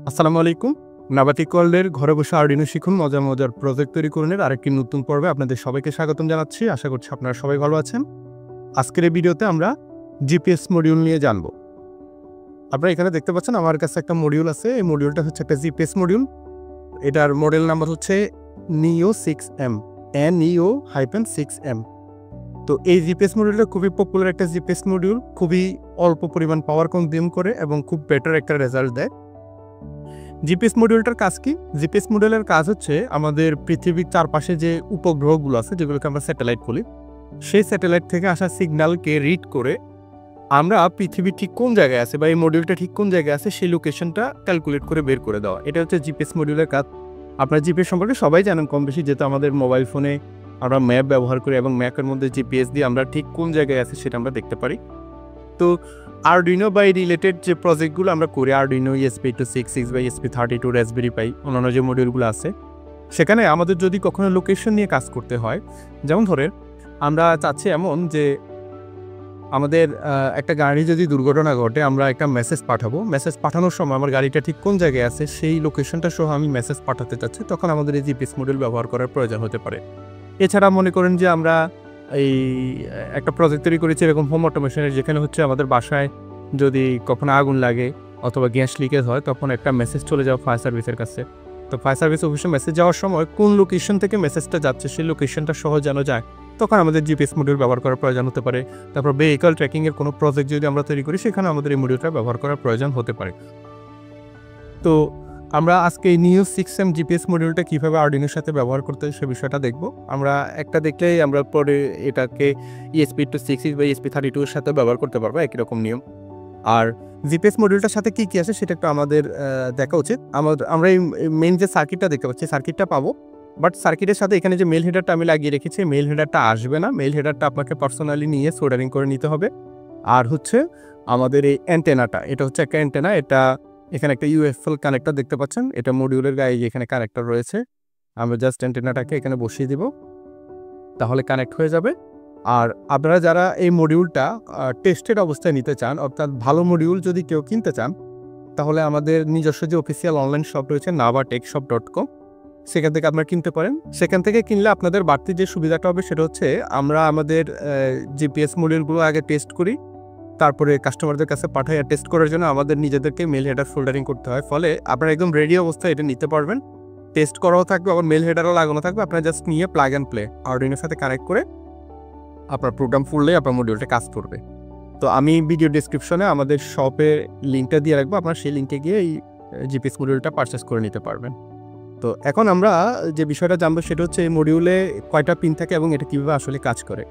আসসালামু আলাইকুম। নাবাতিক ওয়ার্ল্ডের ঘরে বসে আরডিনো শিখুন মজার মজার প্রজেক্ট তৈরি করণের আরেকটি নতুন পর্বে আপনাদের সবাইকে স্বাগতম জানাচ্ছি। আশা করছি আপনারা সবাই ভালো আছেন। আজকের এই ভিডিওতে আমরা জিপিএস মডিউল নিয়ে জানব। আপনারা এখানে দেখতে পাচ্ছেন আমার কাছে একটা মডিউল আছে। এই মডিউলটা হচ্ছে একটা জিপিএস মডিউল। এটার মডেল নাম্বার হচ্ছে নিও 6M, NEO-6M। তো এই জিপিএস মডিউলটা খুবই পপুলার একটা জিপিএস মডিউল, খুবই অল্প পরিমাণ পাওয়ার কনজিউম করে এবং খুব বেটার একটা রেজাল্ট দেয়। জিপিএস মডিউলটার কাজ কি? জিপিএস মডিউলের কাজ হচ্ছে আমাদের পৃথিবীর চারপাশে যে উপগ্রহগুলো আছে, যেগুলোকে আমরা স্যাটেলাইট বলি, সেই স্যাটেলাইট থেকে আসা সিগন্যালকে রিড করে আমরা পৃথিবী ঠিক কোন জায়গায় আছে বা এই মডিউলটা ঠিক কোন জায়গায় আছে সেই লোকেশনটা ক্যালকুলেট করে বের করে দেওয়া। এটা হচ্ছে জিপিএস মডিউলের কাজ। আপনার জিপিএস সম্পর্কে সবাই জানেন কম বেশি, যেহেতু আমাদের মোবাইল ফোনে আমরা ম্যাপ ব্যবহার করি এবং ম্যাপের মধ্যে জিপিএস দিয়ে আমরা ঠিক কোন জায়গায় আছি সেটা আমরা দেখতে পারি। তো আরডুইনো বা রিলেটেড যে প্রজেক্টগুলো আমরা করি, আরডুইনো ESP8266 বা ESP32, রাসবেরি পাই, অন্যান্য যে মডিউলগুলো আছে, সেখানে আমাদের যদি কখনো লোকেশন নিয়ে কাজ করতে হয়, যেমন ধরেন আমরা চাচ্ছি এমন যে আমাদের একটা গাড়ি যদি দুর্ঘটনা ঘটে, আমরা একটা মেসেজ পাঠাবো। মেসেজ পাঠানোর সময় আমার গাড়িটা ঠিক কোন জায়গায় আছে সেই লোকেশনটা সহ আমি মেসেজ পাঠাতে চাচ্ছি, তখন আমাদের এই জিপিএস মডিউল ব্যবহার করার প্রয়োজন হতে পারে। এছাড়া মনে করেন যে আমরা এই একটা প্রজেক্ট তৈরি করেছি এরকম হোম অটোমেশনের, যেখানে হচ্ছে আমাদের বাসায় যদি কখনো আগুন লাগে অথবা গ্যাস লিকেজ হয়, তখন একটা মেসেজ চলে যাওয়া ফায়ার সার্ভিসের কাছে। তো ফায়ার সার্ভিস অফিসে মেসেজ যাওয়ার সময় কোন লোকেশন থেকে মেসেজটা যাচ্ছে সেই লোকেশনটা সহ যেন যায়, তখন আমাদের জিপিএস মডিউল ব্যবহার করার প্রয়োজন হতে পারে। তারপর ভেহিকল ট্র্যাকিংয়ের কোনো প্রজেক্ট যদি আমরা তৈরি করি, সেখানে আমাদের এই মডিউলটা ব্যবহার করার প্রয়োজন হতে পারে। তো আমরা আজকে এই নিও 6M জিপিএস মডিউলটা কীভাবে আরডিনোর সাথে ব্যবহার করতে হয় সে বিষয়টা দেখব। আমরা একটা দেখলেই আমরা পরে এটাকে ESP8266 বা ESP32 এর সাথে ব্যবহার করতে পারবো, একই রকম নিয়ম। আর জিপিএস মডিউলটার সাথে কী কী আছে সেটা একটু আমাদের দেখা উচিত। আমরা এই মেইন যে সার্কিটটা দেখতে পাচ্ছি, সার্কিটটা পাবো, বাট সার্কিটের সাথে এখানে যে মেল হেডারটা আমি লাগিয়ে রেখেছি, মেল হেডারটা আসবে না। মেল হেডারটা আপনাকে পার্সোনালি নিয়ে সোল্ডারিং করে নিতে হবে। আর হচ্ছে আমাদের এই অ্যান্টেনাটা, এটা হচ্ছে একটা অ্যান্টেনা। এটা এখানে একটা UFL কানেক্টর দেখতে পাচ্ছেন, এটা মডিউলের গায়ে এখানে কানেক্টর রয়েছে। আমরা জাস্ট অ্যান্টেনাটাকে এখানে বসিয়ে দিব, তাহলে কানেক্ট হয়ে যাবে। আর আপনারা যারা এই মডিউলটা টেস্টেড অবস্থায় নিতে চান, অর্থাৎ ভালো মডিউল যদি কেউ কিনতে চান, তাহলে আমাদের নিজস্ব যে অফিসিয়াল অনলাইন শপ রয়েছে navatechshop.com, সেখান থেকে আপনারা কিনতে পারেন। সেখান থেকে কিনলে আপনাদের বাড়তি যে সুবিধাটা হবে সেটা হচ্ছে আমরা আমাদের জিপিএস মডিউলগুলো আগে টেস্ট করি, তারপরে কাস্টমারদের কাছে পাঠাই। আর টেস্ট করার জন্য আমাদের নিজেদেরকে মেল হেডার ফোল্ডারিং করতে হয়, ফলে আপনারা একদম রেডি অবস্থায় এটা নিতে পারবেন। টেস্ট করাও থাকবে, আবার মেল হেডারও লাগানো থাকবে। আপনারা জাস্ট নিয়ে প্লাগ অ্যান্ড প্লে আরডিনোর সাথে কানেক্ট করে আপনার প্রোগ্রাম ফুললেই আপনার মডিউলটা কাজ করবে। তো আমি ভিডিও ডেসক্রিপশনে আমাদের শপের লিঙ্কটা দিয়ে রাখবো, আপনারা সেই লিঙ্কে গিয়ে এই জিপিএস মডিউলটা পারচেস করে নিতে পারবেন। তো এখন আমরা যে বিষয়টা জানবো সেটা হচ্ছে এই মডিউলে কয়টা পিন থাকে এবং এটা কীভাবে আসলে কাজ করে।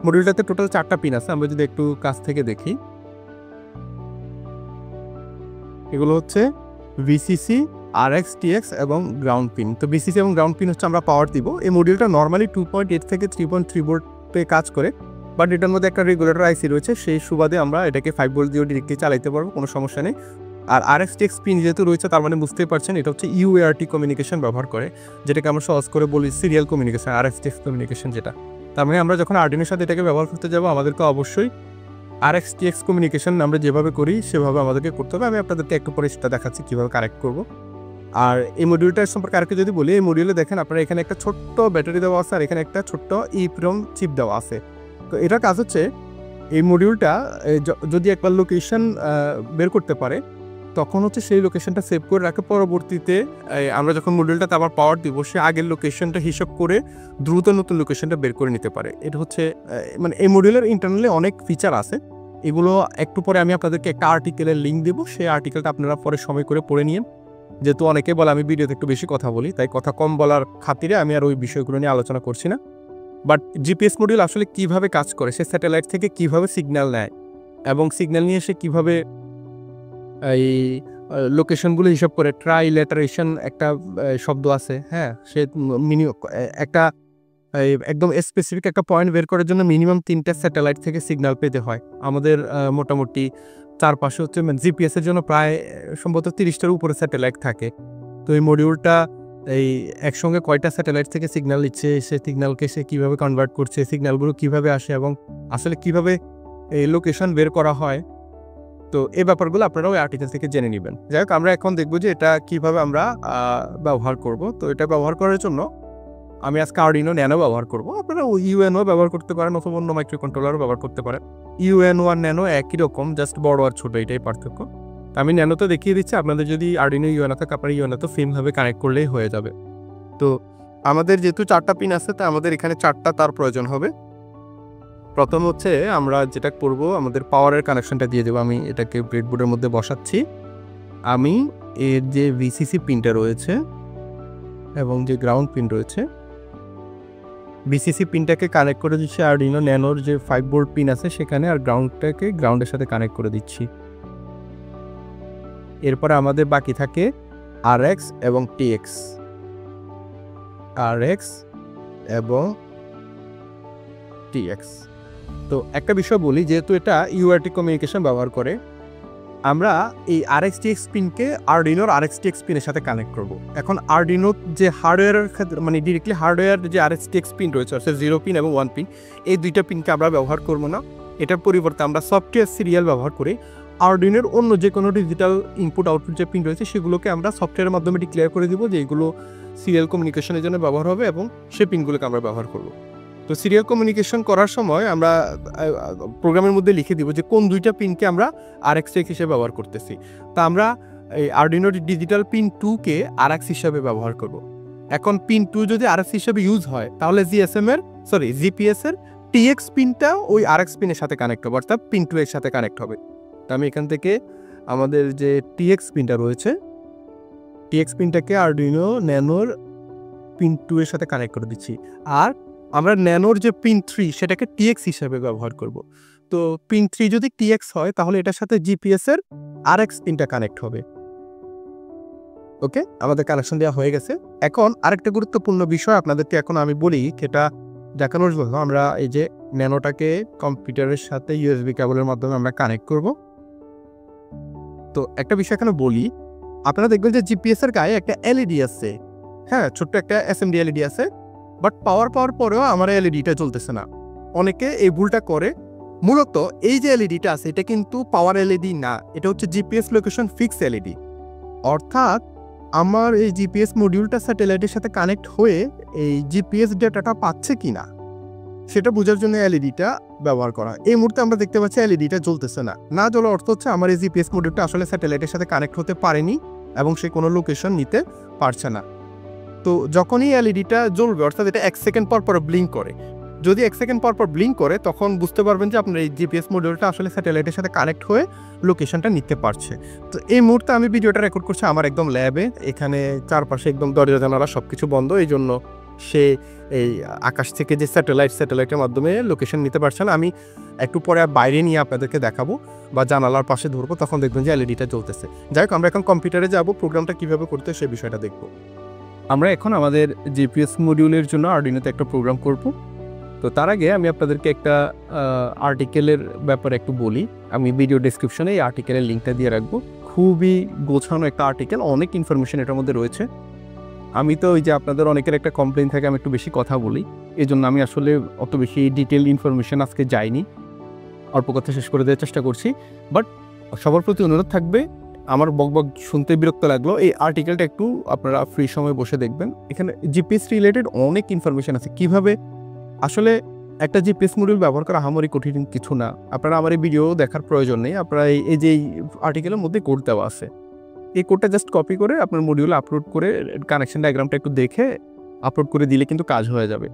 মডিউলটাতে টোটাল 4টা পিন আছে। আমরা যদি একটু কাছ থেকে দেখি, এগুলো হচ্ছে VCC, RX, TX এবং গ্রাউন্ড পিন। তো VCC এবং গ্রাউন্ড পিন হচ্ছে আমরা পাওয়ার দিব। এই মডিউলটা নর্মালি 2.8 থেকে 3.3 ভোল্টে কাজ করে, বাট এটার মধ্যে একটা রেগুলেটর আইসি রয়েছে, সেই সুবাদে আমরা এটাকে 5 ভোল্ট দিয়েও ডিরেক্টলি চালাইতে পারবো, কোনো সমস্যা নেই। আর RX, TX পিন যেহেতু রয়েছে, তার মানে বুঝতেই পারছেন এটা হচ্ছে UART কমিউনিকেশন ব্যবহার করে, যেটাকে আমরা সহজ করে বলি serial communication, RX, TX communication যেটা। তার মানে আমরা যখন আরডিনোর সাথে এটাকে ব্যবহার করতে যাবো, আমাদেরকে অবশ্যই RX, TX কমিউনিকেশন আমরা যেভাবে করি সেভাবে আমাদেরকে করতে হবে। আমি আপনাদেরকে একটু পরে সেটা দেখাচ্ছি কীভাবে কানেক্ট করব। আর এই মডিউলটার সম্পর্কে আরেকটু যদি বলি, এই মডিউলে দেখেন আপনারা এখানে একটা ছোট্ট ব্যাটারি দেওয়া আছে আর এখানে একটা ছোট্ট EEPROM চিপ দেওয়া আছে। তো এটার কাজ হচ্ছে এই মডিউলটা যদি একবার লোকেশন বের করতে পারে, তখন হচ্ছে সেই লোকেশনটা সেভ করে রাখে। পরবর্তীতে আমরা যখন মডিউলটাতে আবার পাওয়ার দিব, সে আগের লোকেশনটা হিসাব করে দ্রুত নতুন লোকেশনটা বের করে নিতে পারে। এটা হচ্ছে মানে এই মডিউলের ইন্টারনালি অনেক ফিচার আছে। এগুলো একটু পরে আমি আপনাদেরকে একটা আর্টিকেলের লিঙ্ক দেবো, সেই আর্টিকেলটা আপনারা পরে সময় করে পড়ে নিন। যেহেতু অনেকে বলে আমি ভিডিওতে একটু বেশি কথা বলি, তাই কথা কম বলার খাতিরে আমি আর ওই বিষয়গুলো নিয়ে আলোচনা করছি না। বাট জিপিএস মডিউল আসলে কিভাবে কাজ করে, সে স্যাটেলাইট থেকে কিভাবে সিগন্যাল নেয় এবং সিগন্যাল নিয়ে সে কিভাবে এই লোকেশনগুলো হিসাব করে, ট্রাইলেটারেশন একটা শব্দ আছে, হ্যাঁ, সে একটা একদম স্পেসিফিক একটা পয়েন্ট বের করার জন্য মিনিমাম 3টা স্যাটেলাইট থেকে সিগন্যাল পেতে হয়। আমাদের মোটামুটি চারপাশে হচ্ছে জিপিএসের জন্য প্রায় সম্ভবত 30টার উপরে স্যাটেলাইট থাকে। তো এই মডিউলটা এই একসঙ্গে কয়টা স্যাটেলাইট থেকে সিগন্যাল নিচ্ছে, সে সিগন্যালকে সে কীভাবে কনভার্ট করছে, সিগন্যালগুলো কীভাবে আসে এবং আসলে কীভাবে এই লোকেশন বের করা হয়, তো এই ব্যাপারগুলো আপনারা ওই আর্টিকেল থেকে জেনে নেবেন। যাই হোক, আমরা এখন দেখবো যে এটা কিভাবে আমরা ব্যবহার করব। তো এটা ব্যবহার করার জন্য আমি আজকে আরডিনো ন্যানো ব্যবহার করব। আপনারা ইউএনও ব্যবহার করতে পারেন অথবা অন্য মাইক্রো কন্ট্রোলারও ব্যবহার করতে পারেন। ইউএনও আর ন্যানো একই রকম, জাস্ট বড় আর ছোট, এটাই পার্থক্য। আমি ন্যানোতে দেখিয়ে দিচ্ছি, আপনাদের যদি আরডিনো ইউএনও থাকে আপনারা ইউএনওতে সেমভাবে কানেক্ট করলেই হয়ে যাবে। তো আমাদের যেহেতু 4টা পিন আছে, তা আমাদের এখানে 4টা তার প্রয়োজন হবে। প্রথম হচ্ছে আমরা যেটা করব, আমাদের পাওয়ারের কানেকশনটা দিয়ে দেবো। আমি এটাকে ব্রেডবোর্ডের মধ্যে বসাচ্ছি। আমি এর যে ভিসিসি পিনটা রয়েছে এবং যে গ্রাউন্ড পিন রয়েছে, ভিসিসি পিনটাকে কানেক্ট করে দিচ্ছি আরডিনো ন্যানোর যে 5 ভোল্ট পিন আছে সেখানে, আর গ্রাউন্ডটাকে গ্রাউন্ডের সাথে কানেক্ট করে দিচ্ছি। এরপরে আমাদের বাকি থাকে আরএক্স এবং টিএক্স, আরএক্স এবং টিএক্স। তো একটা বিষয় বলি, যেহেতু এটা ইউআরটি কমিউনিকেশন ব্যবহার করে, আমরা এই আরএক্স টিএক্স পিনকে আরডিনোর আরএক্স টিএক্স পিনের সাথে কানেক্ট করব। এখন আরডিনোর যে হার্ডওয়্যারের ক্ষেত্রে, মানে ডিরেক্টলি হার্ডওয়্যার যে আরএক্স টিএক্স পিন রয়েছে, অর্থাৎ 0 পিন এবং 1 পিন, এই দুইটা পিনকে আমরা ব্যবহার করব না। এটার পরিবর্তে আমরা সফটওয়্যার সিরিয়াল ব্যবহার করে আরডিনোর অন্য যে কোনো ডিজিটাল ইনপুট আউটপুট যে পিন রয়েছে সেগুলোকে আমরা সফটওয়্যারের মাধ্যমে ডিক্লেয়ার করে দিব যে এগুলো সিরিয়াল কমিউনিকেশনের জন্য ব্যবহার হবে, এবং সেই পিনগুলোকে আমরা ব্যবহার করব। তো সিরিয়াল কমিউনিকেশন করার সময় আমরা প্রোগ্রামের মধ্যে লিখে দিব যে কোন দুইটা পিনকে আমরা আরএক্স টেক হিসেবে ব্যবহার করতেছি। তা আমরা এই আরডিনোর ডিজিটাল পিন 2কে আরএক্স হিসাবে ব্যবহার করব। এখন পিন 2 যদি আরএক্স হিসাবে ইউজ হয়, তাহলে জিপিএস এর টিএক্স পিনটা ওই আরএক্স পিনের সাথে কানেক্ট হবে, অর্থাৎ পিন 2 এর সাথে কানেক্ট হবে। তো আমি এখান থেকে আমাদের যে টিএক্স পিনটা রয়েছে, টিএক্স পিনটাকে আরডিনো ন্যানোর পিন 2 এর সাথে কানেক্ট করে দিচ্ছি। আর আমরা ন্যানোর যে পিন 3 সেটাকে টিএক্স হিসাবে ব্যবহার করব। তো পিন 3 যদি টিএক্স হয়, তাহলে এটার সাথে জিপিএস এর আরএক্স পিনটা কানেক্ট হবে। ওকে, আমাদের কানেকশন দেওয়া হয়ে গেছে। এখন আরেকটা গুরুত্বপূর্ণ বিষয় আপনাদেরকে এখন আমি বলি, সেটা দেখানোর জন্য আমরা এই যে ন্যানোটাকে কম্পিউটারের সাথে ইউএসবি কেবলের মাধ্যমে আমরা কানেক্ট করব। তো একটা বিষয় এখানে বলি, আপনারা দেখবেন যে জিপিএস এর গায়ে একটা এলইডি আছে, হ্যাঁ, ছোট্ট একটা এসএমডি এলইডি আছে, বাট পাওয়ার পাওয়ার পরেও আমার এলইডিটা জ্বলতেছে না। অনেকে এই ভুলটা করে। মূলত এই যে এলইডিটা আছে এটা কিন্তু পাওয়ার এলইডি না, এটা হচ্ছে জিপিএস লোকেশন ফিক্স এলইডি। অর্থাৎ আমার এই জিপিএস মডিউলটা স্যাটেলাইটের সাথে কানেক্ট হয়ে এই জিপিএস ডেটাটা পাচ্ছে কিনা সেটা বোঝার জন্য এলইডিটা ব্যবহার করা। এই মুহূর্তে আমরা দেখতে পাচ্ছি এলইডিটা জ্বলতেছে না। না জ্বলার অর্থ হচ্ছে আমার এই জিপিএস মডিউলটা আসলে স্যাটেলাইটের সাথে কানেক্ট হতে পারেনি এবং সে কোনো লোকেশন নিতে পারছে না। তো যখনই এলইডিটা জ্বলবে, অর্থাৎ এটা 1 সেকেন্ড পর পর ব্লিঙ্ক করে, যদি 1 সেকেন্ড পর পর ব্লিঙ্ক করে তখন বুঝতে পারবেন যে আপনার এই জিপিএস মডিউলটা আসলে স্যাটেলাইটের সাথে কানেক্ট হয়ে লোকেশনটা নিতে পারছে। তো এই মুহূর্তে আমি ভিডিওটা রেকর্ড করছি আমার একদম ল্যাবে, এখানে চারপাশে একদম দরজা জানালা সব কিছু বন্ধ, এই জন্য সে এই আকাশ থেকে যে স্যাটেলাইটের মাধ্যমে লোকেশন নিতে পারছে না। আমি একটু পরে বাইরে নিয়ে আপনাদেরকে দেখাবো বা জানালার পাশে ধরবো, তখন দেখবেন যে এলইডিটা জ্বলতেছে। যাই হোক, আমরা এখন কম্পিউটারে যাব, প্রোগ্রামটা কীভাবে করতে সেই বিষয়টা দেখব। আমরা এখন আমাদের জিপিএস মডিউলের জন্য আরডিনোতে একটা প্রোগ্রাম করব। তো তার আগে আমি আপনাদেরকে একটা আর্টিকেলের ব্যাপারে একটু বলি। আমি ভিডিও ডেসক্রিপশনে এই আর্টিকেলের লিঙ্কটা দিয়ে রাখবো। খুবই গোছানো একটা আর্টিকেল, অনেক ইনফরমেশন এটার মধ্যে রয়েছে। আমি তো ওই যে আপনাদের অনেকের একটা কমপ্লেইন থাকে আমি একটু বেশি কথা বলি, এই জন্য আমি আসলে অত বেশি ডিটেল ইনফরমেশন আজকে যাইনি, অল্প কথা শেষ করে দেওয়ার চেষ্টা করছি। বাট সবার প্রতি অনুরোধ থাকবে, আমার বকবক শুনতে বিরক্ত লাগলো, এই আর্টিকেলটা একটু আপনারা ফ্রি সময় বসে দেখবেন। এখানে জিপিএস রিলেটেড অনেক ইনফরমেশন আছে, কিভাবে আসলে একটা জিপিএস মডিউল ব্যবহার করা আহামরি কঠিন কিছু না। আপনারা আমার এই ভিডিও দেখার প্রয়োজন নেই, আপনারা এই যে আর্টিকেলের মধ্যে কোড দেওয়া আছে, এই কোডটা জাস্ট কপি করে আপনার মডিউলে আপলোড করে কানেকশন ডায়াগ্রামটা একটু দেখে আপলোড করে দিলে কিন্তু কাজ হয়ে যাবে।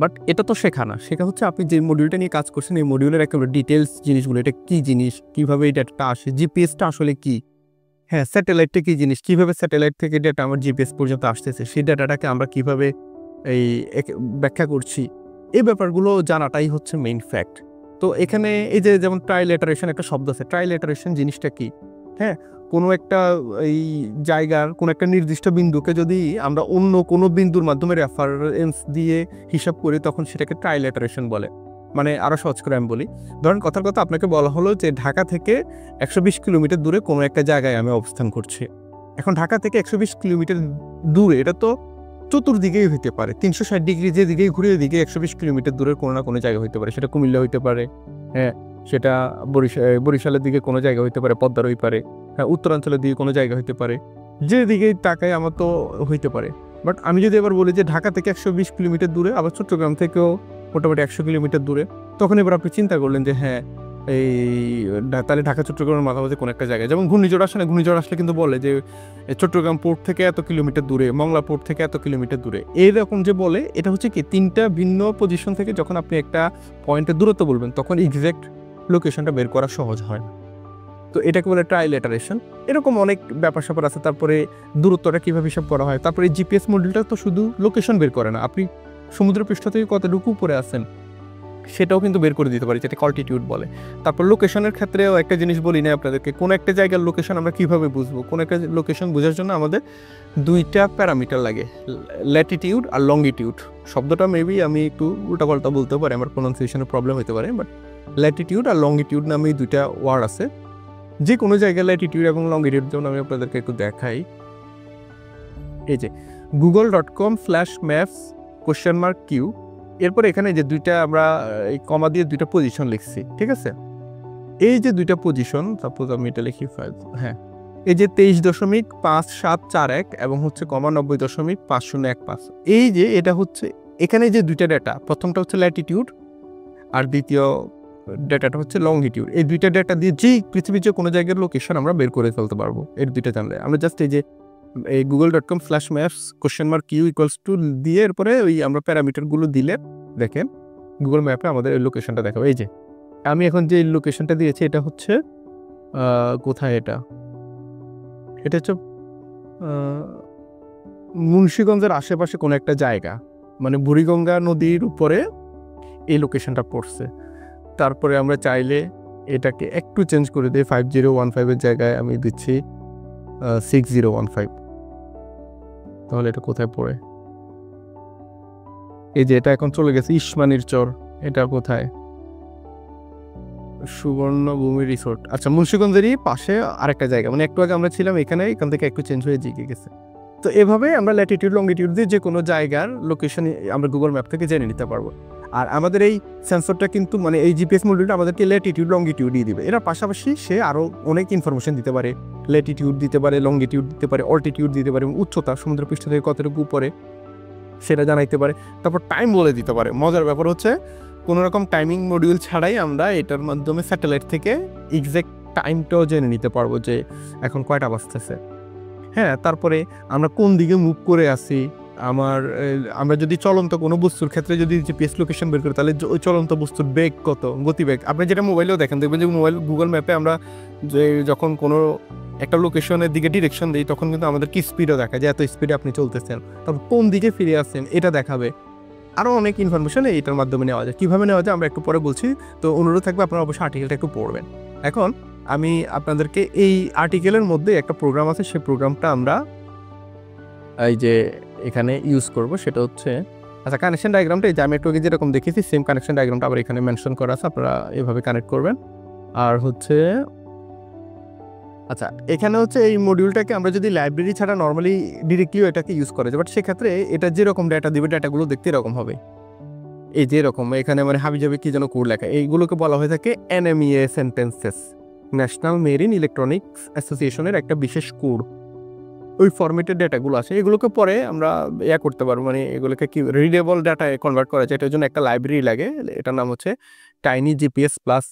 বাট এটা তো শেখা না, শেখা হচ্ছে আপনি যে মডিউলটা নিয়ে কাজ করছেন এই মডিউলের একেবারে ডিটেলস জিনিসগুলো, এটা কী জিনিস, কীভাবে এই ডাটাটা আসে, জিপিএসটা আসলে কী, হ্যাঁ স্যাটেলাইটটা কী জিনিস, কীভাবে স্যাটেলাইট থেকে ডাটা আমার জিপিএস পর্যন্ত আসতেছে, সেই ডাটাটাকে আমরা কীভাবে এই ব্যাখ্যা করছি, এই ব্যাপারগুলো জানাটাই হচ্ছে মেইন ফ্যাক্ট। তো এখানে এই যে যেমন ট্রাইলেটারেশন একটা শব্দ আছে, ট্রাইলেটারেশন জিনিসটা কি, হ্যাঁ, কোনো একটা এই জায়গার কোনো একটা নির্দিষ্ট বিন্দুকে যদি আমরা অন্য কোনো বিন্দুর মাধ্যমে রেফারেন্স দিয়ে হিসাব করি তখন সেটাকে ট্রাইলেটারেশন বলে। মানে আরও সহজ করে আমি বলি, ধরেন কথার কথা আপনাকে বলা হলো যে ঢাকা থেকে 120 কিলোমিটার দূরে কোনো একটা জায়গায় আমি অবস্থান করছি। এখন ঢাকা থেকে 120 কিলোমিটার দূরে, এটা তো চতুর্দিকেই হইতে পারে, 360 ডিগ্রি যেদিকেই ঘুরে দিকে 120 কিলোমিটার দূরের কোনো না কোনো জায়গা হইতে পারে, সেটা কুমিল্লা হইতে পারে, হ্যাঁ সেটা বরিশালের দিকে কোনো জায়গা হইতে পারে, পদ্মার ওই পারে, হ্যাঁ উত্তরাঞ্চলের দিকে কোনো জায়গা হইতে পারে, যেদিকেই তাকায় আমার তো হইতে পারে। বাট আমি যদি এবার বলি যে ঢাকা থেকে 120 কিলোমিটার দূরে, আবার চট্টগ্রাম থেকেও মোটামুটি 100 কিলোমিটার দূরে, তখন এবার আপনি চিন্তা করলেন যে হ্যাঁ এই তাহলে ঢাকা চট্টগ্রামের মাঝামাঝি কোনো একটা জায়গায়, যেমন ঘূর্ণিঝড় আসে না, ঘূর্ণিঝড় আসলে কিন্তু বলে যে চট্টগ্রাম পোর্ট থেকে এত কিলোমিটার দূরে, মংলা পোর্ট থেকে এত কিলোমিটার দূরে, এইরকম যে বলে, এটা হচ্ছে কি 3টা ভিন্ন পজিশন থেকে যখন আপনি একটা পয়েন্টের দূরত্ব বলবেন তখন এক্স্যাক্ট লোকেশনটা বের করা সহজ হয়। তো এটাকে বলে ট্রাইলেটারেশন। এরকম অনেক ব্যাপার স্যাপার আছে। তারপরে দূরত্বটা কীভাবে হিসাব করা হয়। তারপরে জিপিএস মডেলটা তো শুধু লোকেশন বের করে না, আপনি সমুদ্র পৃষ্ঠ থেকে কতটুকু উপরে আছেন সেটাও কিন্তু বের করে দিতে পারি, যেটা অল্টিটিউড বলে। তারপর লোকেশনের ক্ষেত্রেও একটা জিনিস বলি না আপনাদেরকে, কোন একটা জায়গার লোকেশন আমরা কীভাবে বুঝবো। কোন একটা লোকেশন বোঝার জন্য আমাদের 2টা প্যারামিটার লাগে, ল্যাটিটিউড আর লঙ্গিটিউড। শব্দটা মেবি আমি একটু উল্টাপাল্টা বলতে পারি, আমার প্রোনাউন্সিয়েশনের প্রবলেম হতে পারে, বাট ল্যাটিটিউড আর লঙ্গিটিউড নামে 2টা ওয়ার্ড আছে। যে কোনো জায়গায় ল্যাটিটিউড এবং লঙ্গিটিউড, যেমন আমি আপনাদেরকে একটু দেখাই। এই যে google.com/maps?q, এরপর এখানে যে 2টা আমরা এই কমা দিয়ে 2টা পজিশন লিখছি, ঠিক আছে। এই যে 2টা পজিশন, সাপোজ আমি এটা লিখি 5, হ্যাঁ, এই যে 23.5741 এবং হচ্ছে 90.5015, এই যে এটা হচ্ছে এখানে যে 2টা ডেটা, প্রথমটা হচ্ছে ল্যাটিটিউড আর দ্বিতীয় ডেটাটা হচ্ছে লঙ্গিটিউড। এই 2টা ডেটা দিয়ে যেই পৃথিবীর যে কোনো জায়গার লোকেশন আমরা বের করে ফেলতে পারবো, এর 2টা জানলে। আমরা জাস্ট এই যে এই google.com/maps?q দিয়ে এরপরে ওই আমরা প্যারামিটারগুলো দিলে দেখেন গুগল ম্যাপে আমাদের এই লোকেশনটা দেখাবে। এই যে আমি এখন যে লোকেশনটা দিয়েছি এটা হচ্ছে কোথায়, এটা হচ্ছে মুন্সিগঞ্জের আশেপাশে কোনো একটা জায়গা, মানে বুড়িগঙ্গা নদীর উপরে এই লোকেশনটা পড়ছে। তারপরে আমরা চাইলে এটাকে একটু চেঞ্জ করে দিই, 5015-এর জায়গায় আমি দিচ্ছি 6015। তাহলে এটা কোথায় পড়ে? এই যে এটা এখন চলে গেছে ইসমানির চর। এটা কোথায়? সুবর্ণভূমি রিসোর্ট। আচ্ছা, মুন্সিগঞ্জেরই পাশে আরেকটা জায়গা, মানে একটু আগে আমরা ছিলাম এখানে, এখান থেকে একটু চেঞ্জ হয়ে জিকে গেছে। তো এভাবে আমরা ল্যাটিটিউড লঙ্গিটিউড দিয়ে যে কোনো জায়গার লোকেশন আমরা গুগল ম্যাপ থেকে জেনে নিতে পারবো। আর আমাদের এই সেন্সরটা কিন্তু, মানে এই জিপিএস মডিউলটা আমাদেরকে ল্যাটিটিউড লঙ্গিটিউডই দিবে। এর পাশাপাশি সে আরও অনেক ইনফরমেশন দিতে পারে, ল্যাটিটিউড দিতে পারে, লঙ্গিটিউড দিতে পারে, অল্টিটিউড দিতে পারে, এবং উচ্চতা সমুদ্রপৃষ্ঠ থেকে কতটুকু উপরে সেটা জানাইতে পারে। তারপর টাইম বলে দিতে পারে। মজার ব্যাপার হচ্ছে কোনো রকম টাইমিং মডিউল ছাড়াই আমরা এটার মাধ্যমে স্যাটেলাইট থেকে এক্স্যাক্ট টাইমটাও জেনে নিতে পারবো যে এখন কয়টা বাজতেছে। হ্যাঁ, তারপরে আমরা কোন দিকে মুভ করে আসি, আমরা যদি চলন্ত কোনো বস্তুর ক্ষেত্রে যদি জিপিএস লোকেশন বের করি, তাহলে ওই চলন্ত বস্তুর বেগ কত, গতিবেগ। আপনি যেটা মোবাইলেও দেখেন, দেখবেন যে মোবাইল গুগল ম্যাপে আমরা যে যখন কোনো একটা লোকেশনের দিকে ডিরেকশন দিই তখন কিন্তু আমাদের কি স্পিডও দেখা যায়, এত স্পিডে আপনি চলতেছেন, তারপর কোন দিকে ফিরে আসছেন এটা দেখাবে। আরও অনেক ইনফরমেশন এইটার মাধ্যমে নেওয়া যায়। কীভাবে নেওয়া যায় আমরা একটু পরে বলছি। তো অনুরোধ থাকবে আপনারা অবশ্যই আর্টিকেলটা একটু পড়বেন। এখন আমি আপনাদেরকে এই আর্টিকেলের মধ্যে একটা প্রোগ্রাম আছে, সেই প্রোগ্রামটা আমরা এই যে এখানে ইউজ করব। সেটা হচ্ছে, আচ্ছা, কানেকশন ডায়াগ্রামটা এই যে আমি একটু আগে যেরকম দেখেছি সেম কানেকশন ডায়াগ্রামটা আবার এখানে মেনশন করা আছে, আপনারা এভাবে কানেক্ট করবেন। আর হচ্ছে, আচ্ছা, এখানে হচ্ছে এই মডিউলটাকে আমরা যদি লাইব্রেরি ছাড়া নর্মালি ডিরেক্টলিও এটাকে ইউজ করা যায়, বাট সেক্ষেত্রে এটা যেরকম ডাটা দিবে ডাটাগুলো দেখতে এরকম হবে। এই যে এরকম এখানে মানে হাবিজাবি কি যেন কোড লেখা, এইগুলোকে বলা হয়ে থাকে NMEA sentences, national marine electronics অ্যাসোসিয়েশনের একটা বিশেষ কোড। ওই ফরম্যাটের ডাটাগুলো আছে, এগুলোকে পরে আমরা করতে পারবো, মানে এগুলোকে কি রিডেবল ডাটায় কনভার্ট করা যায়। এটার জন্য একটা লাইব্রেরি লাগে, এটার নাম হচ্ছে TinyGPS Plus,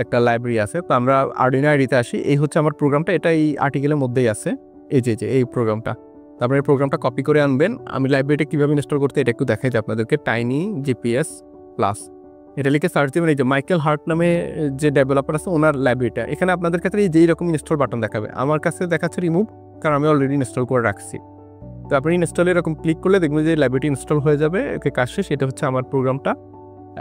একটা লাইব্রেরি আছে। তো আমরা আরডিনো আইডিতে আসি। এই হচ্ছে আমার প্রোগ্রামটা, এটা এই আর্টিকেলের মধ্যেই আছে। এই যে এই প্রোগ্রামটা, তারপরে এই প্রোগ্রামটা কপি করে আনবেন। আমি লাইব্রেরিটা কীভাবে ইনস্টল করতে এটা একটু দেখাই যে আপনাদেরকে। TinyGPS Plus এটা লিখে সার্চ দেবেন। এই যে মাইকেল হার্ট নামে যে ডেভেলপার আছে ওনার লাইব্রেরিটা, এখানে আপনাদের ক্ষেত্রে যেই রকম ইনস্টল বাটন দেখাবে। আমার কাছে দেখাচ্ছে রিমুভ, কারণ আমি অলরেডি ইনস্টল করে রাখছি। তো আপনি ইনস্টলে এরকম ক্লিক করলে দেখবেন যে লাইব্রেরিটি ইনস্টল হয়ে যাবে। ওকে, কাজ শেষ। এটা হচ্ছে আমার প্রোগ্রামটা।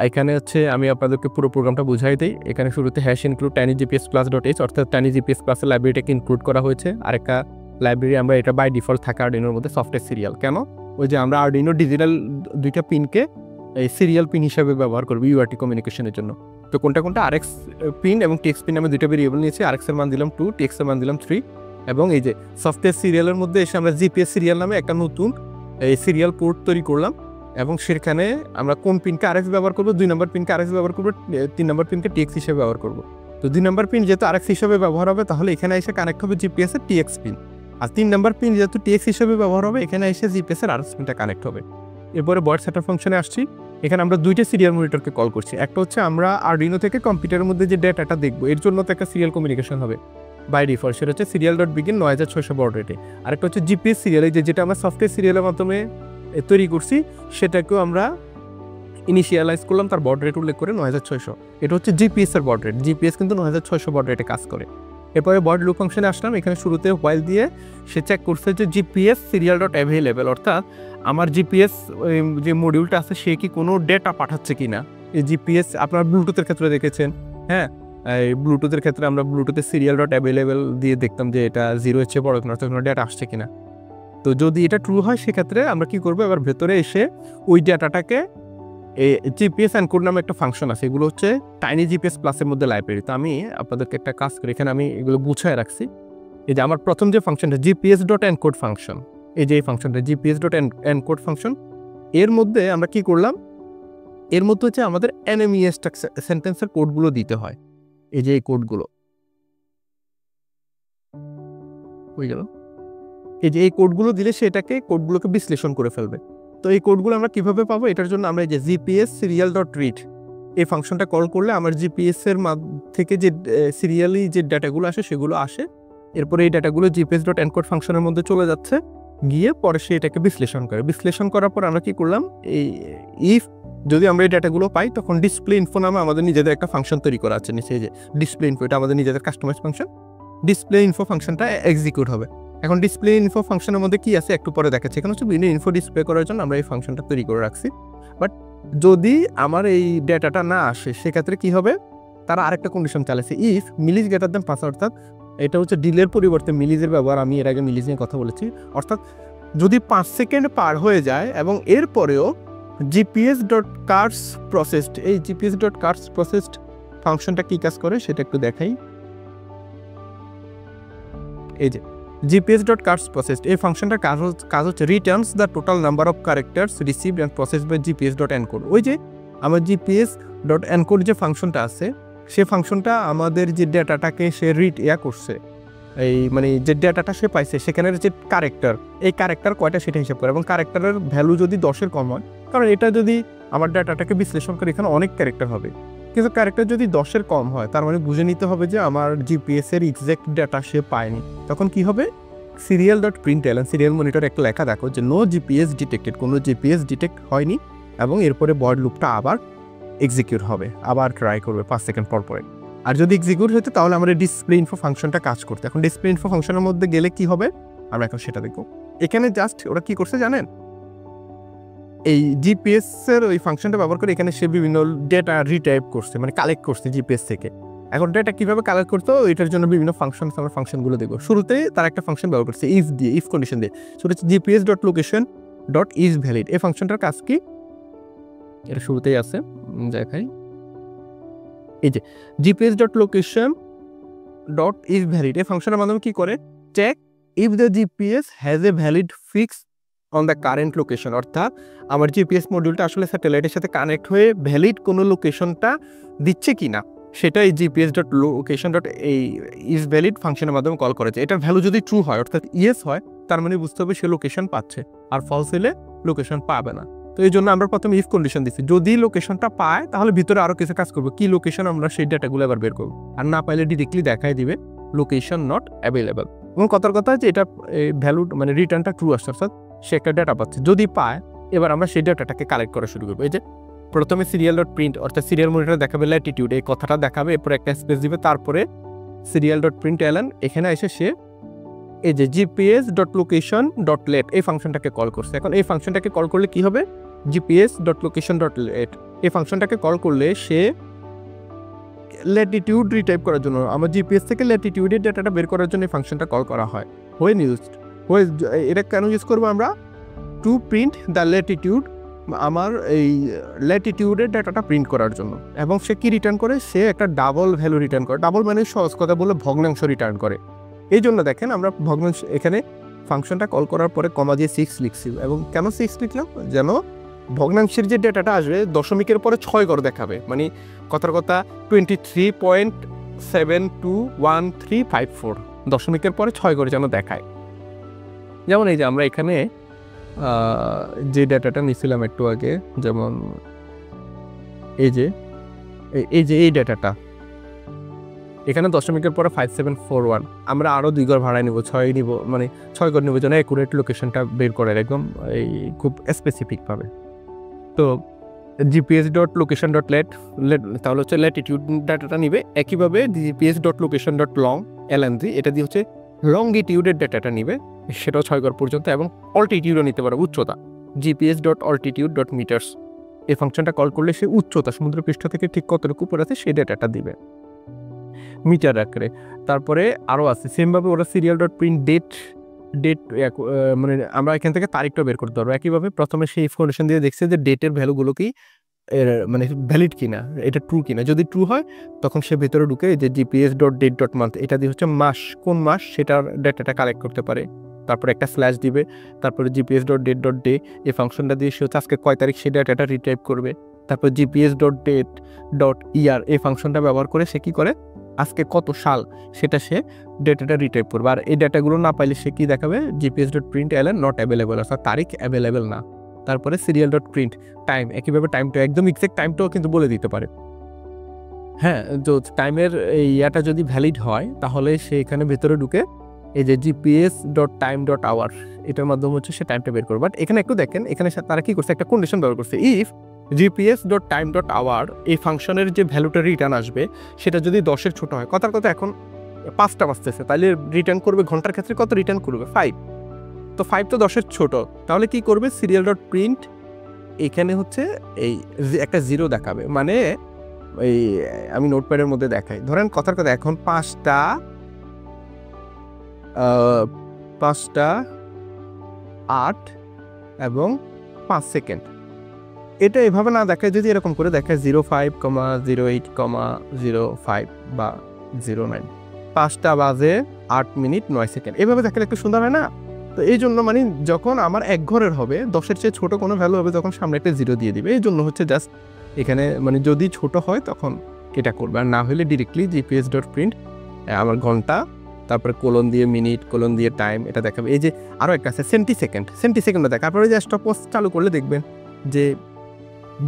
এখানে হচ্ছে আমি আপনাদেরকে পুরো প্রোগ্রামটা বুঝাই দিই। এখানে শুরুতে #include tinygps+.h, অর্থাৎ TinyGPS Plus লাইব্রেরিটাকে ইনক্লুড করা হয়েছে। আরেকটা লাইব্রেরি আমরা এটা বাই ডিফল্ট থাকে আরডিনোর মধ্যে, সফটওয়্যার সিরিয়াল। কেন? ওই যে আমরা আরডিনো ডিজিটাল 2টা পিনকে এই সিরিয়াল পিন হিসাবে ব্যবহার করবো UART কমিউনিকেশনের জন্য। তো কোনটা RX পিন এবং TX পিন আমি 2টা ভেরিয়েবল নিয়েছি। RX এর মান দিলাম 2, TX এর মান দিলাম 3। এবং এই যে সফটওয়্যার সিরিয়ালের মধ্যে এসে আমরা জিপিএস সিরিয়াল নামে একটা নতুন এই সিরিয়াল পোর্ট তৈরি করলাম। এবং সেখানে আমরা কোন পিনকে আরএক্স ব্যবহার করবো, 2 নম্বর পিনকে আরএক্স ব্যবহার করবো, 3 নম্বর পিনকে টিএক্স হিসেবে ব্যবহার করবো। তো 2 নম্বর পিন যেহেতু আরএক্স হিসেবে ব্যবহার হবে, তাহলে এখানে এসে কানেক্ট হবে জিপিএস এর টিএক্স পিন। আর 3 নম্বর পিন যেহেতু টিএক্স হিসেবে ব্যবহার হবে, এখানে এসে জিপিএস এর আরএক্স পিনটা কানেক্ট হবে। এরপরে বয়েড সেটআপ ফাংশনে আসছি। এখানে আমরা 2টা সিরিয়াল মনিটরকে কল করছি। একটা হচ্ছে আমরা আরডিনো থেকে কম্পিউটারের মধ্যে যে ডেটাটা দেখবো, এর জন্য তো একটা সিরিয়াল কমিউনিকেশন হবে বাই ডিফল্ট, সেটা হচ্ছে serial.begin 9600 বর্ড রেটে। আরেকটা হচ্ছে জিপিএস সিরিয়াল, এই যেটা আমরা সফটওয়্যার সিরিয়ালের মাধ্যমে তৈরি করছি, সেটাকেও আমরা ইনিশিয়ালাইজ করলাম, তার বর্ড রেট উল্লেখ করে 9600। এটা হচ্ছে জিপিএস এর বর্ড রেট। জিপিএস কিন্তু 9600 বর্ড রেটে কাজ করে। এরপরে বর্ড লুপ ফাংশনে আসলাম। এখানে শুরুতে হোয়াইল দিয়ে সে চেক করছে যে জিপিএস serial.available, অর্থাৎ আমার জিপিএস যে মডিউলটা আছে সে কি কোনো ডেটা পাঠাচ্ছে কিনা। এই জিপিএস আপনার ব্লুটুথের ক্ষেত্রে দেখেছেন, হ্যাঁ, এই ব্লুটুথের ক্ষেত্রে আমরা ব্লুটুথের serial.available দিয়ে দেখতাম যে এটা 0 এর চেয়ে বড় কিনা, অর্থাৎ কোনো ডেটা আসছে কিনা। তো যদি এটা ট্রু হয়, সেক্ষেত্রে আমরা কি করবো, এবার ভেতরে এসে ওই ডেটাটাকে জিপিএস এনকোড নামে একটা ফাংশন আছে, এগুলো হচ্ছে টাইনি জিপিএস প্লাসের মধ্যে লাইব্রেরি। তো আমি আপনাদেরকে একটা কাজ করি, এখানে আমি এগুলো গুছায় রাখছি। এই যে আমার প্রথম যে ফাংশনটা gps.encode ফাংশন, এই যে এই ফাংশনটা gps.encode ফাংশন, এর মধ্যে আমরা কি করলাম, এর মধ্যে হচ্ছে আমাদের NMES সেন্টেন্সের কোডগুলো দিতে হয়। এই যে এই কোডগুলো হয়ে গেল, এই যে এই কোডগুলো দিলে সেটাকে কোডগুলোকে বিশ্লেষণ করে ফেলবে। তো এই কোডগুলো আমরা কিভাবে পাবো, এটার জন্য আমরা এই যে gps serial.read এই ফাংশনটা কল করলে আমার জিপিএস এর থেকে যে সিরিয়ালি যে ডাটাগুলো আসে সেগুলো আসে। এরপরে এই ডাটাগুলো gps.encode ফাংশনের মধ্যে চলে যাচ্ছে, গিয়ে পরে সে এটাকে বিশ্লেষণ করে। বিশ্লেষণ করার পর আমরা কি করলাম, এই ইফ যদি আমরা এই ডাটাগুলো পাই, তখন ডিসপ্লে ইনফো নামে আমাদের নিজেদের একটা ফাংশন তৈরি করা আছে নিচে, যে ডিসপ্লে ইনফো, এটা আমাদের নিজেদের কাস্টমাইজ ফাংশন। ডিসপ্লে ইনফো ফাংশনটা এক্সিকিউট হবে। এখন ডিসপ্লে ইনফো ফাংশনের মধ্যে কি আছে একটু পরে দেখাচ্ছি। এখানে হচ্ছে বিভিন্ন ইনফো ডিসপ্লে করার জন্য আমরা এই ফাংশনটা তৈরি করে রাখছি। বাট যদি আমার এই ডেটাটা না আসে, সেক্ষেত্রে কি হবে, তারা আরেকটা কন্ডিশন চালাচ্ছে, ইফ মিলিজ গ্রেটার দ্যান 5, অর্থাৎ এটা হচ্ছে ডিলের পরিবর্তে মিলিজের ব্যবহার। আমি এর আগে মিলিজ নিয়ে কথা বলেছি, অর্থাৎ যদি 5 সেকেন্ড পার হয়ে যায় এবং এরপরেও gps.cars processed, এই gps.cars processed ফাংশনটা কি কাজ করে সেটা একটু দেখাই। এই যে gps.cars processed এই ফাংশনটার কাজ হচ্ছে returns the total number of characters received and processed by gps.encode। ওই যে আমার gps.encode যে ফাংশনটা আছে, সে ফাংশনটা আমাদের যে ডেটাটাকে সে রিড করছে, এই মানে যে ডেটাটা সে পাইছে সেখানের যে ক্যারেক্টার, এই ক্যারেক্টার কয়টা সেটা হিসাব করে, এবং ক্যারেক্টারের ভ্যালু যদি 10-এর কম হয়, কারণ এটা যদি আমার ডেটাটাকে বিশ্লেষণ করে এখানে অনেক ক্যারেক্টার হবে, কিন্তু ক্যারেক্টার যদি 10-এর কম হয়, তার মানে বুঝে নিতে হবে যে আমার জিপিএস এর এক্সাক্ট ডেটা সে পায়নি। তখন কি হবে, serial.println সিরিয়াল মনিটর একটা লেখা দেখো যে নো জিপিএস ডিটেক্টেড, কোনো জিপিএস ডিটেক্ট হয়নি, এবং এরপরে বয়েড লুপটা আবার এক্সিকিউট হবে, আবার ট্রাই করবে 5 সেকেন্ড পর পরে। আর যদি এক্সিকিউট হতো, তাহলে আমরা ডিসপ্লে ইনফো ফাংশনটা কাজ করতে। এখন ডিসপ্লে ইনফো ফাংশনের মধ্যে গেলে কি হবে, আমরা এখন সেটা দেখব। এখানে জাস্ট ওরা কি করছে জানেন, এই জিপিএস এর ওই ফাংশনটা ব্যবহার করে এখানে সে বিভিন্ন ডেটা রিটাইপ করছে, মানে কালেক্ট করছে জিপিএস থেকে। এখন ডেটা কিভাবে কালেক্ট করতো, এটার জন্য বিভিন্ন ফাংশনগুলো দেখবো। শুরুতে তার একটা ফাংশন ব্যবহার করছে ইফ দিয়ে, ইফ কন্ডিশন দিয়ে। সেটা হচ্ছে gps.location.isValid। এই ফাংশনটার কাজ কি, এটা শুরুতেই আছে, দেখাই। এই যে gps.location.isValid এই ফাংশনের মাধ্যমে কি করে, check if the GPS has a valid fix on the current location, অর্থাৎ আমার জিপিএস মডিউলটা আসলে স্যাটেলাইটের সাথে কানেক্ট হয়ে ভ্যালিড কোনো লোকেশনটা দিচ্ছে কিনা, সেটা এই gps.location.isValid ফাংশনের মাধ্যমে কল করেছে। এটার ভ্যালু যদি ট্রু হয়, অর্থাৎ ইয়েস হয়, তার মানে বুঝতে হবে সে লোকেশন পাচ্ছে, আর ফলস হলে লোকেশন পাবে না। তো এই জন্য আমরা প্রথমে ইফ কন্ডিশন দিচ্ছি, যদি লোকেশনটা পায় তাহলে ভিতরে আরও কিছু কাজ করবো, কি লোকেশন আমরা সেই ডাটাগুলো এবার বের করবো, আর না পাইলে ডিরেক্টলি দেখাই দিবে লোকেশন নট অ্যাভেলেবল। এবং কথার কথা যে এটা ভ্যালু মানে রিটার্নটা ট্রু আসছে, অর্থাৎ সে একটা ডেটা পাচ্ছে। যদি পায়, এবার আমরা সেই ডেটাটাকে কালেক্ট করা শুরু করবো। এই যে প্রথমে serial.print, অর্থাৎ সিরিয়াল মনিটর দেখাবে ল্যাটিটিউড, এই কথাটা দেখাবে, এরপরে একটা স্পেস দিবে, তারপরে serial.println এখানে এসে সে এই যে gps.location.let এই ফাংশনটাকে কল করছে। এখন এই ফাংশনটাকে কল করলে কি হবে, gps.location.let এই ফাংশনটাকে কল করলে সে ল্যাটিটিউড রিটাইপ করার জন্য, আমার জিপিএস থেকে ল্যাটিটিউডের ডেটাটা বের করার জন্য এই ফাংশনটা কল করা হয়। এটা কেন ইউজ করবো আমরা, টু প্রিন্ট দ্য ল্যাটিটিউড, আমার এই ল্যাটিটিউডের ডাটাটা প্রিন্ট করার জন্য। এবং সে কি রিটার্ন করে, সে একটা ডাবল ভ্যালু রিটার্ন করে। ডাবল মানে সহজ কথা বলে ভগ্নাংশ রিটার্ন করে। এই জন্য দেখেন আমরা ভগ্নাংশ, এখানে ফাংশনটা কল করার পরে কমা দিয়ে 6 লিখছি। এবং কেন 6 লিখলাম, যেন ভগ্নাংশের যে ডেটাটা আসবে দশমিকের পরে 6 ঘর দেখাবে, মানে কথার কথা 23.721354, দশমিকের পরে 6 ঘর যেন দেখায়। যেমন এই যে আমরা এখানে যে ডেটাটা নিয়েছিলাম একটু আগে, যেমন এই যে এই ডেটাটা এখানে দশমিকের পরে 5741, আমরা আরও 2 ঘর ভাড়ায় নিব, 6 নিব, মানে 6 ঘর নিব যেন অ্যাকুরেট লোকেশনটা বের করার একদম এই খুব স্পেসিফিকভাবে। তো gps.location.lat তাহলে হচ্ছে ল্যাটিটিউড ডাটাটা নিবে। একইভাবে gps.location.long lng এটা দিয়ে হচ্ছে লংগিটিউডের ডাটাটা নিবে, সেটাও 6 ঘর পর্যন্ত, এবং অল্টিটিউডও নিতে পারবে, উচ্চতা। gps.altitude.meters এই ফাংশনটা কল করলে সে উচ্চতা সমুদ্রপৃষ্ঠ থেকে ঠিক কতটুকু উপরে আছে সেই ডাটাটা দিবে মিটার আকারে। তারপরে আরও আছে সেমভাবে ওরা serial.print ডেট মানে আমরা এখান থেকে তারিখটা বের করতে পারবো। একইভাবে প্রথমে সেই ইনফরমেশন দিয়ে দেখছে যে ডেটের ভ্যালুগুলো কি মানে ভ্যালিড কিনা, এটা ট্রু কিনা। যদি ট্রু হয় তখন সে ভেতরে ঢুকে যে gps.date.month এটা দিয়ে হচ্ছে মাস, কোন মাস সেটার ডেটাটা কালেক্ট করতে পারে। তারপরে একটা স্ল্যাশ দিবে, তারপরে gps.date.day এই ফাংশনটা দিয়ে সে হচ্ছে আজকে কয় তারিখ সেই ডেটাটা রিটাইপ করবে। তারপর gps.date.year এই ফাংশনটা ব্যবহার করে সে কি করে আজকে কত সাল সেটা সে ডেটাটা রিটাইপ করবে। আর এই ডেটাগুলো না পাইলে সে কি দেখাবে gps.print ln নট অ্যাভেলেবল, অর্থাৎ তারিখ অ্যাভেলেবল না। তারপরে serial.print টাইম, একইভাবে টাইমটা একদম এক্সাক্ট টাইমটাও কিন্তু বলে দিতে পারে। হ্যাঁ, তো টাইমের এই ইয়াটা যদি ভ্যালিড হয় তাহলে সে এখানে ভেতরে ঢুকে এই যে gps.time.hour এটার মাধ্যমে হচ্ছে সে টাইমটা বের করবে। বাট এখানে একটু দেখেন, এখানে তারা কি করছে, একটা কন্ডিশন ব্যবহার করছে, ইফ gps.time.hour এই ফাংশনের যে ভ্যালুটা রিটার্ন আসবে সেটা যদি 10-এর ছোট হয়, কথার কথা এখন 5টা বাজতেছে, তাহলে রিটার্ন করবে ঘন্টার ক্ষেত্রে কত রিটার্ন করবে 5, তো 5 তো 10-এর ছোট, তাহলে কি করবে serial.print এখানে হচ্ছে এই একটা 0 দেখাবে। মানে এই আমি নোটপ্যাডের মধ্যে দেখাই, ধরেন কথার কথা এখন 5:08 এবং 5 সেকেন্ড। এটা এভাবে না দেখায়, যদি এরকম করে দেখায় 05,08,05 বা 09, 5টা বাজে 8 মিনিট 9 সেকেন্ড, এভাবে দেখালে একটু সুন্দর হয় না? তো এই জন্য মানে যখন আমার 1 ঘরের হবে 10-এর চেয়ে ছোট কোনো ভ্যালু হবে তখন সামনে একটা 0 দিয়ে দিবে। এই জন্য হচ্ছে জাস্ট এখানে মানে যদি ছোট হয় তখন এটা করবে, আর না হলে ডিরেক্টলি gps.print আমার ঘন্টা, তারপরে কোলন দিয়ে মিনিট, কোলন দিয়ে টাইম এটা দেখাবে। এই যে আরও একটা আছে সেন্টিসেকেন্ডও দেখা, তারপরে যে স্টপওয়াচ চালু করলে দেখবেন যে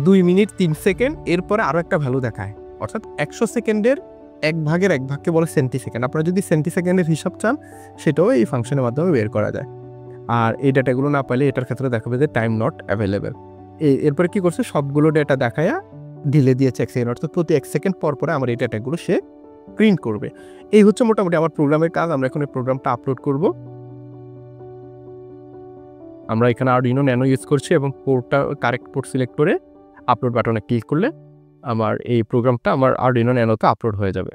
2 মিনিট 3 সেকেন্ড, এরপরে আরও একটা ভ্যালু দেখায়, অর্থাৎ 100 সেকেন্ডের 1/1 ভাগকে বলে সেন্টিসেকেন্ড। আপনারা যদি সেন্টিসেকেন্ডের হিসাব চান সেটাও এই ফাংশনের মাধ্যমে বের করা যায়। আর এই ডেটাগুলো না পাইলে এটার ক্ষেত্রে দেখাবে যে টাইম নট অ্যাভেলেবেল। এরপরে কি করছে, সবগুলো ডেটা দেখায়া ঢিলে দিয়েছে 1 সেকেন্ড, অর্থাৎ প্রতি 1 সেকেন্ড পর পরে আমার এই ডেটাগুলো সে প্রিন্ট করবে। এই হচ্ছে মোটামুটি আমার প্রোগ্রামের কাজ। আমরা এখন এই প্রোগ্রামটা আপলোড করব। আমরা এখানে আরডুইনো ন্যানো ইউজ করছি এবং পোর্টটা কারেক্ট পোর্ট সিলেক্ট করে আপলোড বাটনে ক্লিক করলে আমার এই প্রোগ্রামটা আমার আরডুইনো ন্যানোতে আপলোড হয়ে যাবে।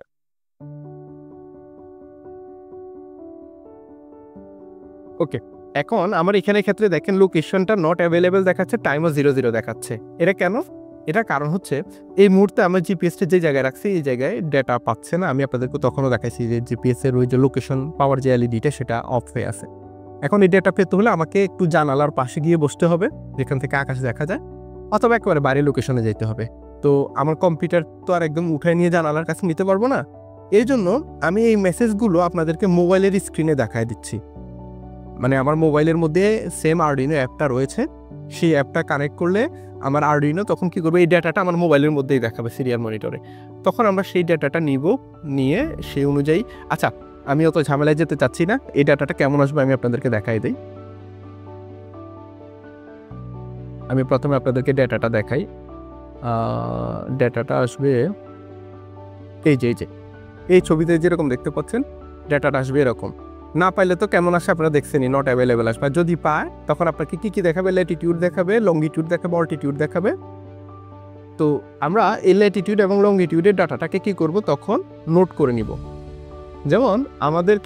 ওকে, এখন আমার এখানে ক্ষেত্রে দেখেন লোকেশনটা নট অ্যাভেলেবেল দেখাচ্ছে, টাইমও 00 দেখাচ্ছে। এটা কেন? এটা কারণ হচ্ছে এই মুহূর্তে আমার জিপিএসটা যে জায়গায় রাখছি এই জায়গায় ডেটা পাচ্ছে না। আমি আপনাদেরকে তখনও দেখাইছি যে জিপিএসের ওই যে লোকেশন পাওয়ার যে এলইডিটা সেটা অফ হয়ে আছে। এখন এই ডেটা পেতে হলে আমাকে একটু জানালার পাশে গিয়ে বসতে হবে যেখান থেকে আকাশ দেখা যায়, অথবা একেবারে বাইরে লোকেশনে যেতে হবে। তো আমার কম্পিউটার তো আর একদম উঠায় নিয়ে জানালার কাছে নিতে পারবো না, এই জন্য আমি এই মেসেজগুলো আপনাদেরকে মোবাইলের স্ক্রিনে দেখায় দিচ্ছি। মানে আমার মোবাইলের মধ্যে সেম আরডুইনো অ্যাপটা রয়েছে, সেই অ্যাপটা কানেক্ট করলে আমার আরডুইনো তখন কি করবে, এই ডাটাটা আমার মোবাইলের মধ্যেই দেখাবে সিরিয়াল মনিটরে। তখন আমরা সেই ডাটাটা নিয়ে সেই অনুযায়ী, আচ্ছা আমি অত ঝামেলায় যেতে চাচ্ছি না, এই ডাটাটা কেমন আসবে আমি আপনাদেরকে দেখাই দিই। আমি প্রথমে আপনাদেরকে ডাটাটা দেখাই। ডাটাটা আসবে এই যে এই ছবিতে যেরকম দেখতে পাচ্ছেন ডাটাটা আসবে এরকম। না পাইলে তো কেমন আসে আপনারা দেখছেনই, নট অ্যাভেলেবেল আসবে। যদি পায় তখন আপনাকে কী দেখাবে, ল্যাটিটিউড দেখাবে, লংগিটিউড দেখাবে, অল্টিটিউড দেখাবে। তো আমরা এই ল্যাটিটিউড এবং লংগিটিউডের ডাটাটাকে কি করব, তখন নোট করে নিব। যেমন আমাদের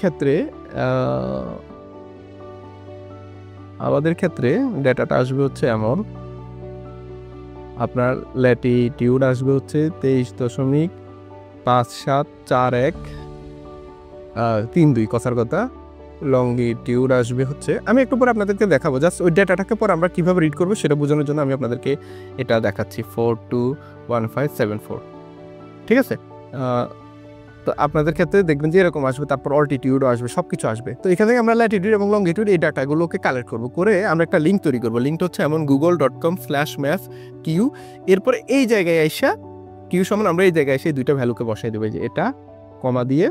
ক্ষেত্রে ডাটাটা আসবে হচ্ছে এমন, আপনার ল্যাটিটিউড আসবে হচ্ছে 23.574132 কথার কথা লংগিটিউড আসবে হচ্ছে, আমি একটু পরে আপনাদেরকে দেখাবো, জাস্ট ওই ডেটাটাকে পরে আমরা কীভাবে রিড করবো সেটা বোঝানোর জন্য আমি আপনাদেরকে এটা দেখাচ্ছি। 421574, ঠিক আছে। তো আপনাদের ক্ষেত্রে দেখবেন যে এরকম আসবে, তারপর অল্টিটিউডও আসবে, সব কিছু আসবে। তো এখান থেকে আমরা ল্যাটিটিউড এবং লংগিটিউড এই ডাটাগুলোকে কালেক্ট করবো, করে আমরা একটা লিঙ্ক তৈরি করবো। লিঙ্কটা হচ্ছে এমন google.com/mathq। এরপরে এই জায়গায় আইসা কিউ সমান আমরা এই জায়গায় এসে দুইটা ভ্যালুকে বসাই দেবো, যে এটা কমা দিয়ে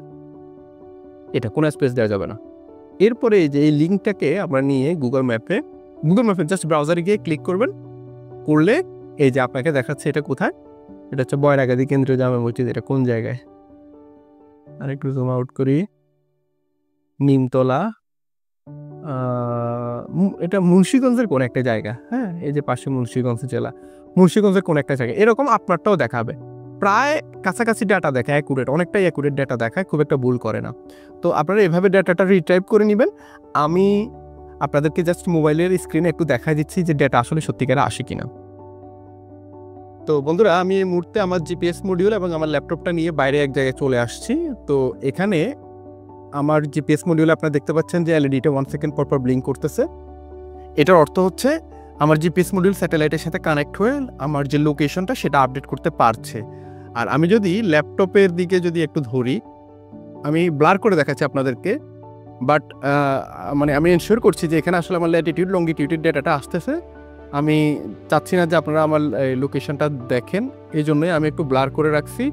এটা, কোনো স্পেস দেওয়া যাবে না। এরপরে এই যে এই লিঙ্কটাকে আমরা নিয়ে গুগল ম্যাপে জাস্ট ব্রাউজারে গিয়ে ক্লিক করবেন, করলে এই যে আপনাকে দেখাচ্ছে এটা কোথায়, এটা হচ্ছে বয়রাগাদি কেন্দ্রীয় জামে মসজিদ। এটা কোন জায়গায়, আর একটু জুম আউট করি, নিমতলা, এটা মুন্সিগঞ্জের কোন একটা জায়গা। হ্যাঁ, এই যে পাশে মুন্সিগঞ্জ জেলা, মুন্সিগঞ্জের কোন একটা জায়গা। এরকম আপনারটাও দেখাবে, প্রায় কাছাকাছি ডাটা দেখায়, অ্যাকুরেট, অনেকটাই অ্যাকুরেট ডাটা দেখায়, খুব একটা ভুল করে না। তো আপনারা এভাবে ডাটাটা রিটাইপ করে নেবেন। আমি আপনাদেরকে জাস্ট মোবাইলের স্ক্রিনে একটু দেখাই দিচ্ছি যে ডাটা আসলে সত্যিকারে আসে কিনা। তো বন্ধুরা, আমি এই মুহূর্তে আমার জিপিএস মডিউল এবং আমার ল্যাপটপটা নিয়ে বাইরে এক জায়গায় চলে আসছি। তো এখানে আমার জিপিএস মডিউলে আপনারা দেখতে পাচ্ছেন যে এলইডিটা 1 সেকেন্ড পর পর ব্লিঙ্ক করতেছে। এটার অর্থ হচ্ছে আমার জিপিএস মডিউল স্যাটেলাইটের সাথে কানেক্ট হয়ে আমার যে লোকেশনটা সেটা আপডেট করতে পারছে। আর আমি যদি ল্যাপটপের দিকে যদি একটু ধরি, আমি ব্লার করে দেখাচ্ছি আপনাদেরকে, বাট মানে আমি এনশিওর করছি যে এখানে আসলে আমার ল্যাটিটিউড লংগিটিউডের ডেটাটা আসতেছে। আমি চাচ্ছি না যে আপনারা আমার লোকেশনটা দেখেন, এই জন্যই আমি একটু ব্লার করে রাখছি।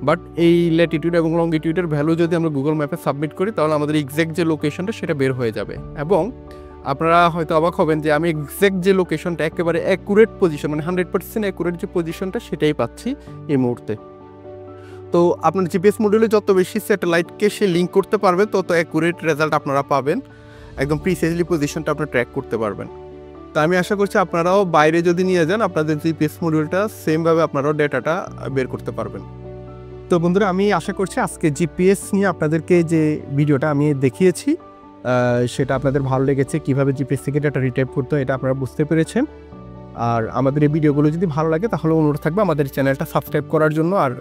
বাট এই ল্যাটিটিউড এবং লংগিটিউডের ভ্যালু যদি আমরা গুগল ম্যাপে সাবমিট করি, তাহলে আমাদের এক্স্যাক্ট যে লোকেশনটা সেটা বের হয়ে যাবে। এবং আপনারা হয়তো অবাক হবেন যে আমি এক্স্যাক্ট যে লোকেশনটা, একেবারে অ্যাকুরেট পজিশন, মানে 100% অ্যাকুরেট যে পজিশনটা সেটাই পাচ্ছি এই মুহূর্তে। তো আপনার জিপিএস মডিউলে যত বেশি স্যাটেলাইটকে সে লিঙ্ক করতে পারবে, তত অ্যাকুরেট রেজাল্ট আপনারা পাবেন, একদম প্রিসাইজলি পজিশনটা আপনারা ট্র্যাক করতে পারবেন। তো আমি আশা করছি আপনারাও বাইরে যদি নিয়ে যান আপনাদের জিপিএস মডিউলটা সেমভাবে আপনারাও ডেটাটা বের করতে পারবেন। তো বন্ধুরা, আমি আশা করছি আজকে জিপিএস নিয়ে আপনাদেরকে যে ভিডিওটা আমি দেখিয়েছি সেটা আপনাদের ভালো লেগেছে। কীভাবে জিপিএস থেকে ডাটা রিটাইপ করতে হয় এটা আপনারা বুঝতে পেরেছেন। আর আমাদের এই ভিডিওগুলো যদি ভালো লাগে তাহলে অনুরোধ থাকবে আমাদের চ্যানেলটা সাবস্ক্রাইব করার জন্য, আর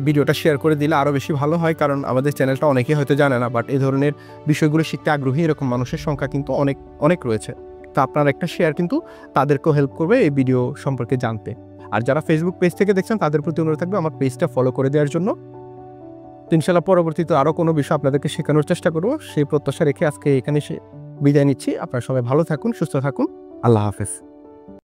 ভিডিওটা শেয়ার করে দিলে আরও বেশি ভালো হয়, কারণ আমাদের চ্যানেলটা অনেকেই হয়তো জানে না, বাট এই ধরনের বিষয়গুলো শিখতে আগ্রহী এরকম মানুষের সংখ্যা কিন্তু অনেক অনেক রয়েছে। তো আপনার একটা শেয়ার কিন্তু তাদেরকেও হেল্প করবে এই ভিডিও সম্পর্কে জানতে। আর যারা ফেসবুক পেজ থেকে দেখছেন তাদের প্রতি অনুরোধ থাকবে আমার পেজটা ফলো করে দেওয়ার জন্য। তো ইনশাল্লাহ পরবর্তীতে আরও কোনো বিষয় আপনাদেরকে শেখানোর চেষ্টা করবো, সেই প্রত্যাশা রেখে আজকে এখানে বিদায় নিচ্ছি। আপনারা সবাই ভালো থাকুন, সুস্থ থাকুন। আল্লাহ হাফেজ।